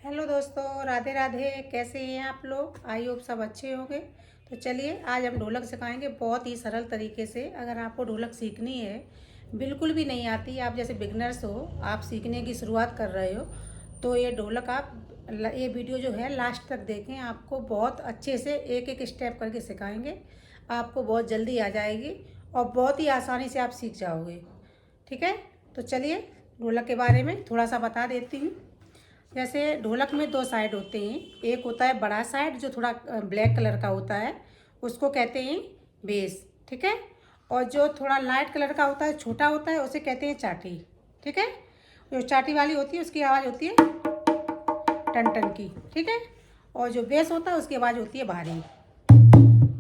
Hello दोस्तों, राधे राधे। कैसे हैं आप लोग? आई होप सब अच्छे होंगे। तो चलिए आज हम ढोलक सिखाएंगे बहुत ही सरल तरीके से। अगर आपको ढोलक सीखनी है, बिल्कुल भी नहीं आती, आप जैसे बिगनर्स हो, आप सीखने की शुरुआत कर रहे हो, तो ये ढोलक आप ये वीडियो जो है लास्ट तक देखें। आपको बहुत अच्छे से एक एक स्टेप करके सिखाएंगे। आपको बहुत जल्दी आ जाएगी और बहुत ही आसानी से आप सीख जाओगे। ठीक है, तो चलिए ढोलक के बारे में थोड़ा सा बता देती हूँ। जैसे ढोलक में दो साइड होते हैं। एक होता है बड़ा साइड जो थोड़ा ब्लैक कलर का होता है, उसको कहते हैं बेस। ठीक है, और जो थोड़ा लाइट कलर का होता है, छोटा होता है, उसे कहते हैं चाटी। ठीक है, जो चाटी वाली होती है उसकी आवाज़ होती है टन टन की। ठीक है, और जो बेस होता है उसकी आवाज़ होती है भारी।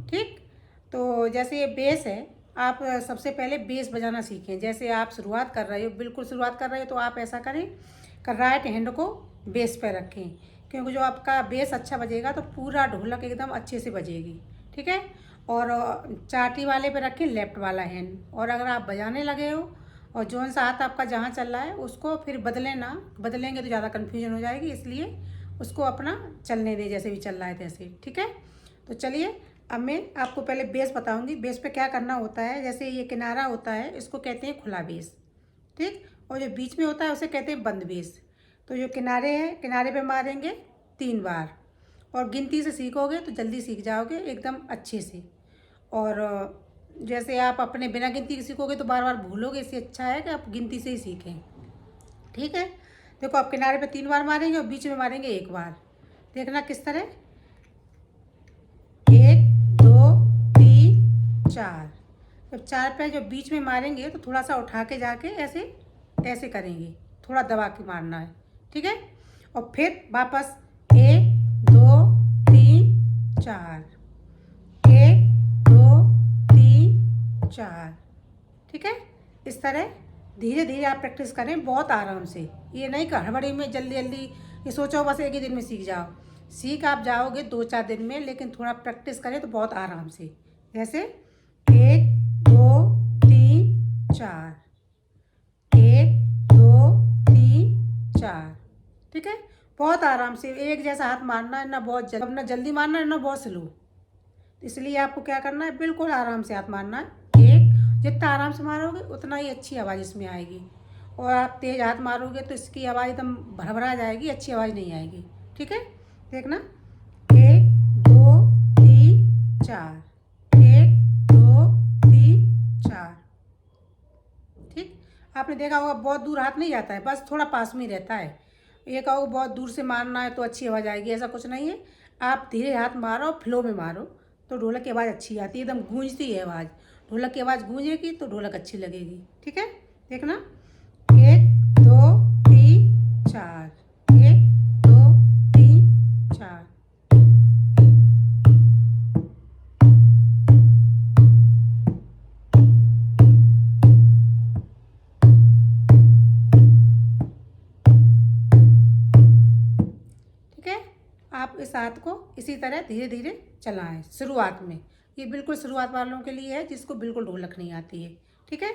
ठीक, तो जैसे ये बेस है, आप सबसे पहले बेस बजाना सीखें। जैसे आप शुरुआत कर रहे हो, बिल्कुल शुरुआत कर रहे हो, तो आप ऐसा करें कि राइट हैंड को बेस पर रखें, क्योंकि जो आपका बेस अच्छा बजेगा तो पूरा ढोलक एकदम अच्छे से बजेगी। ठीक है, और चाटी वाले पे रखें लेफ्ट वाला हैंड। और अगर आप बजाने लगे हो और जौन सा हाथ आपका जहाँ चल रहा है उसको फिर बदलें ना, बदलेंगे तो ज़्यादा कन्फ्यूजन हो जाएगी, इसलिए उसको अपना चलने दें जैसे भी चल रहा है तैसे। ठीक है, तो चलिए अब मैं आपको पहले बेस बताऊंगी। बेस पे क्या करना होता है, जैसे ये किनारा होता है इसको कहते हैं खुला बेस। ठीक, और जो बीच में होता है उसे कहते हैं बंद बेस। तो जो किनारे हैं, किनारे पे मारेंगे 3 बार, और गिनती से सीखोगे तो जल्दी सीख जाओगे एकदम अच्छे से। और जैसे आप अपने बिना गिनती के सीखोगे तो बार बार भूलोगे, इससे अच्छा है कि आप गिनती से ही सीखें। ठीक है, देखो आप किनारे पे 3 बार मारेंगे और बीच में मारेंगे 1 बार। देखना किस तरह, 1 2 3 4। जब 4 पे जो बीच में मारेंगे तो थोड़ा सा उठा के जाके ऐसे ऐसे करेंगे, थोड़ा दबा के मारना है। ठीक है, और फिर वापस 1 2 3 4, 1 2 3 4। ठीक है, इस तरह धीरे धीरे आप प्रैक्टिस करें बहुत आराम से। ये नहीं कि हड़बड़ी में जल्दी जल्दी ये सोचो बस एक ही दिन में सीख जाओ। सीख आप जाओगे 2 4 दिन में, लेकिन थोड़ा प्रैक्टिस करें तो बहुत आराम से। जैसे 1 2 3 4, 1 2 3 4। ठीक है, बहुत आराम से एक जैसा हाथ मारना है, ना बहुत जल्दी, ना जल्दी मारना है, ना बहुत स्लो। इसलिए आपको क्या करना है, बिल्कुल आराम से हाथ मारना है। जितना आराम से मारोगे उतना ही अच्छी आवाज़ इसमें आएगी। और आप तेज़ हाथ मारोगे तो इसकी आवाज़ एकदम भरभरा जाएगी, अच्छी आवाज़ नहीं आएगी। ठीक है, देखना 1 2 3 4, 1 2 3 4। ठीक, आपने देखा होगा बहुत दूर हाथ नहीं जाता है, बस थोड़ा पास में रहता है। ये कहो बहुत दूर से मारना है तो अच्छी आवाज़ आएगी, ऐसा कुछ नहीं है। आप धीरे हाथ मारो, फ्लो में मारो, तो ढोलक की आवाज़ अच्छी आती है, एकदम गूंजती है आवाज़। ढोलक की आवाज़ गूंजेगी तो ढोलक अच्छी लगेगी। ठीक है, देखना 1 2 3 4, 1 2 3 4। ठीक है, आप इस हाथ को इसी तरह धीरे धीरे चलाएं शुरुआत में। ये बिल्कुल शुरुआत वालों के लिए है, जिसको बिल्कुल ढोलक नहीं आती है। ठीक है,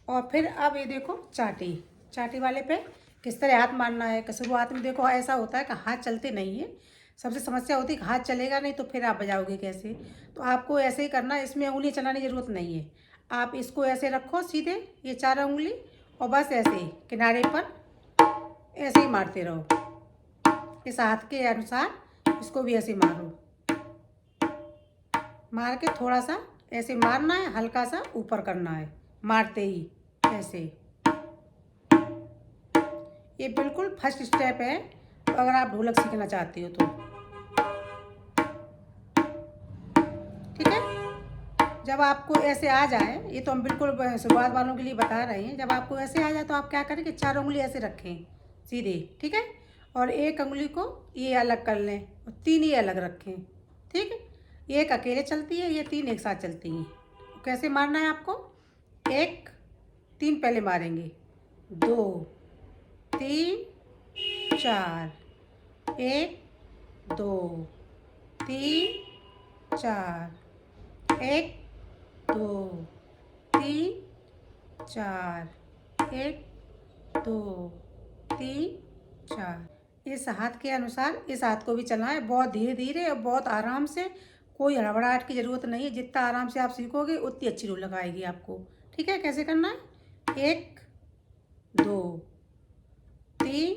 और फिर अब ये देखो चाटी। चाटी वाले पे किस तरह हाथ मारना है। कि शुरुआत में देखो ऐसा होता है कि हाथ चलते नहीं है। सबसे समस्या होती है कि हाथ चलेगा नहीं तो फिर आप बजाओगे कैसे। तो आपको ऐसे ही करना है, इसमें उंगली चलाने की ज़रूरत नहीं है। आप इसको ऐसे रखो सीधे, ये 4 उंगली, और बस ऐसे ही किनारे पर ऐसे ही मारते रहो। इस हाथ के अनुसार इसको भी ऐसे मारो, मार के थोड़ा सा ऐसे मारना है, हल्का सा ऊपर करना है मारते ही ऐसे। ये बिल्कुल फर्स्ट स्टेप है अगर आप ढोलक सीखना चाहते हो तो। ठीक है, जब आपको ऐसे आ जाए, ये तो हम बिल्कुल शुरुआत वालों के लिए बता रहे हैं, जब आपको ऐसे आ जाए तो आप क्या करें कि 4 उंगली ऐसे रखें सीधे। ठीक है, और 1 उंगली को ये अलग कर लें और 3 ये अलग रखें। ठीक है, एक अकेले चलती है, ये 3 एक साथ चलती हैं। कैसे मारना है आपको, 1 3 पहले मारेंगे, 2 3 4, 1 2 3 4, 1 2 3 4, 1 2 3 4। इस हाथ के अनुसार इस हाथ को भी चलना है, बहुत धीरे धीरे और बहुत आराम से, कोई हड़बड़ाहट की ज़रूरत नहीं है। जितना आराम से आप सीखोगे उतनी अच्छी ढोलक आएगी आपको। ठीक है, कैसे करना है? 1 2 3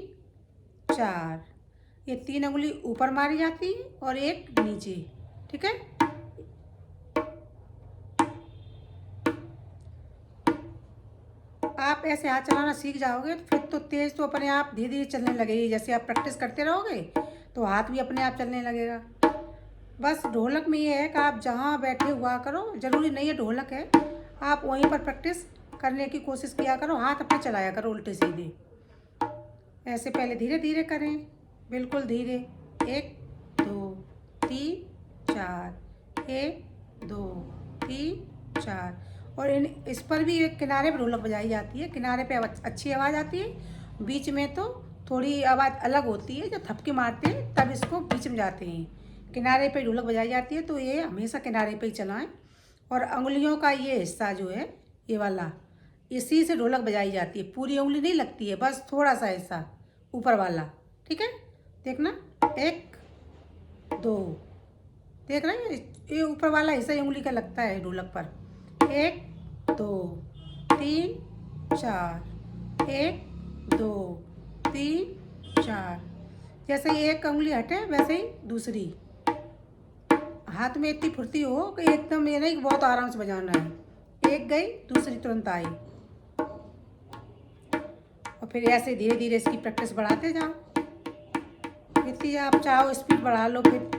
4, ये 3 उंगली ऊपर मारी जाती है और एक नीचे। ठीक है, आप ऐसे हाथ चलाना सीख जाओगे तो फिर तो तेज तो अपने आप धीरे धीरे चलने लगेगी। जैसे आप प्रैक्टिस करते रहोगे तो हाथ भी अपने आप चलने लगेगा। बस ढोलक में ये है कि आप जहाँ बैठे हुआ करो, ज़रूरी नहीं है ढोलक है, आप वहीं पर प्रैक्टिस करने की कोशिश किया करो, हाथ अपने चलाया करो उल्टे सीधे। ऐसे पहले धीरे धीरे करें, बिल्कुल धीरे। 1 2 3 4, 1 2 3 4। और इस पर भी एक किनारे पर ढोलक बजाई जाती है। किनारे पे अच्छी आवाज़ आती है, बीच में तो थोड़ी आवाज़ अलग होती है। जब थपकी मारते हैं तब इसको बीच में जाते हैं। किनारे पे ढोलक बजाई जाती है, तो ये हमेशा किनारे पे ही चलाएं। और उंगलियों का ये हिस्सा जो है, ये वाला, इसी से ढोलक बजाई जाती है। पूरी उंगली नहीं लगती है, बस थोड़ा सा हिस्सा ऊपर वाला। ठीक है, देखना। 1 2, देख रहे हैं, ये ऊपर वाला हिस्सा उंगली का लगता है ढोलक पर। 1 2 3 4, 1 2 3 4। जैसे ही एक उंगली हटे वैसे ही दूसरी। हाथ में इतनी फुर्ती हो कि एकदम ये नहीं कि बहुत आराम से बजाना है। एक गई, दूसरी तुरंत आई। और फिर ऐसे धीरे धीरे इसकी प्रैक्टिस बढ़ाते जाओ। इतनी आप चाहो स्पीड बढ़ा लो। फिर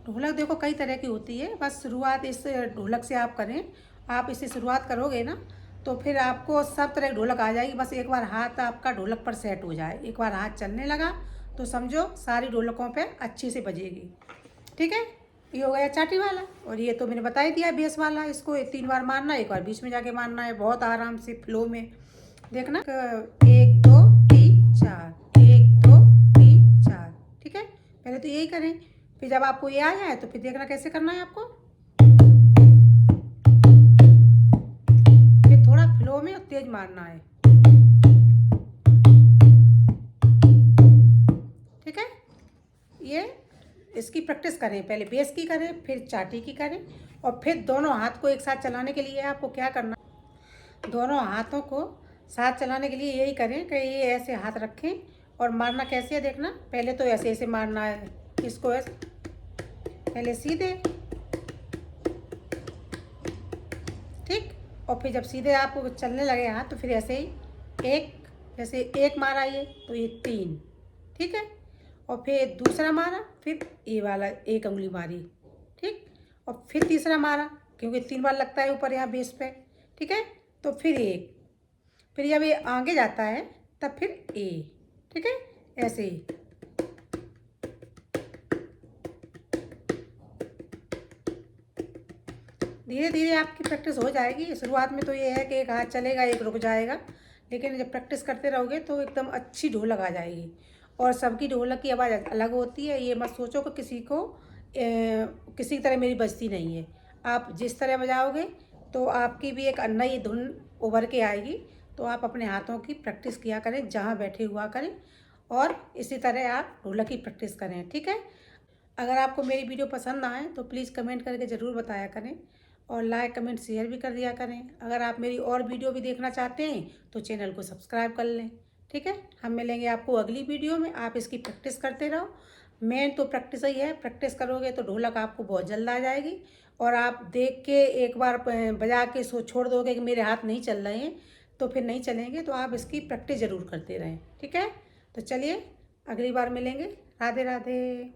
ढोलक देखो कई तरह की होती है, बस शुरुआत इस ढोलक से आप करें। आप इससे शुरुआत करोगे ना तो फिर आपको सब तरह की ढोलक आ जाएगी। बस एक बार हाथ आपका ढोलक पर सेट हो जाए, एक बार हाथ चलने लगा तो समझो सारी ढोलकों पे अच्छे से बजेगी। ठीक है, ये हो गया चाटी वाला। और ये तो मैंने बता ही दिया बेस वाला। इसको 3 बार मारना है, एक बार बीच में जाके मारना है, बहुत आराम से फ्लो में। देखना, 1 2 3 4, 1 2 3 4। ठीक है, पहले तो यही करें, फिर जब आपको ये आ जाए तो फिर देखना कैसे करना है आपको। फिर थोड़ा फ्लो में और तेज मारना है। ठीक है, ये इसकी प्रैक्टिस करें, पहले बेस की करें, फिर चाटी की करें। और फिर दोनों हाथ को एक साथ चलाने के लिए आपको क्या करना, दोनों हाथों को साथ चलाने के लिए यही करें कि ये ऐसे हाथ रखें और मारना कैसे है देखना। पहले तो ऐसे ऐसे मारना है, इसको ऐसे पहले सीधे। ठीक, और फिर जब सीधे आपको चलने लगे हाथ तो फिर ऐसे ही एक, जैसे एक मारा ये तो ये 3। ठीक है, और फिर दूसरा मारा, फिर ये वाला एक उंगली मारी। ठीक, और फिर तीसरा मारा, क्योंकि 3 बार लगता है ऊपर यहाँ बेस पे। ठीक है, तो फिर एक, फिर जब ये आगे जाता है तब फिर ए। ठीक है, ऐसे ही। धीरे धीरे आपकी प्रैक्टिस हो जाएगी। शुरुआत में तो ये है कि एक हाथ चलेगा एक रुक जाएगा, लेकिन जब प्रैक्टिस करते रहोगे तो एकदम अच्छी ढोलक आ जाएगी। और सबकी ढोलक की आवाज़ अलग होती है। ये मत सोचो कि किसी की तरह मेरी बजती नहीं है। आप जिस तरह बजाओगे तो आपकी भी एक नई धुन उभर के आएगी। तो आप अपने हाथों की प्रैक्टिस किया करें, जहाँ बैठे हुआ करें, और इसी तरह आप ढोलक की प्रैक्टिस करें। ठीक है, अगर आपको मेरी वीडियो पसंद आए तो प्लीज़ कमेंट करके ज़रूर बताया करें, और लाइक कमेंट शेयर भी कर दिया करें। अगर आप मेरी और वीडियो भी देखना चाहते हैं तो चैनल को सब्सक्राइब कर लें। ठीक है, हम मिलेंगे आपको अगली वीडियो में। आप इसकी प्रैक्टिस करते रहो। मेन तो प्रैक्टिस ही है, प्रैक्टिस करोगे तो ढोलक आपको बहुत जल्द आ जाएगी। और आप देख के एक बार बजा के छोड़ दोगे कि मेरे हाथ नहीं चल रहे हैं, तो फिर नहीं चलेंगे। तो आप इसकी प्रैक्टिस ज़रूर करते रहें। ठीक है, तो चलिए अगली बार मिलेंगे। राधे राधे।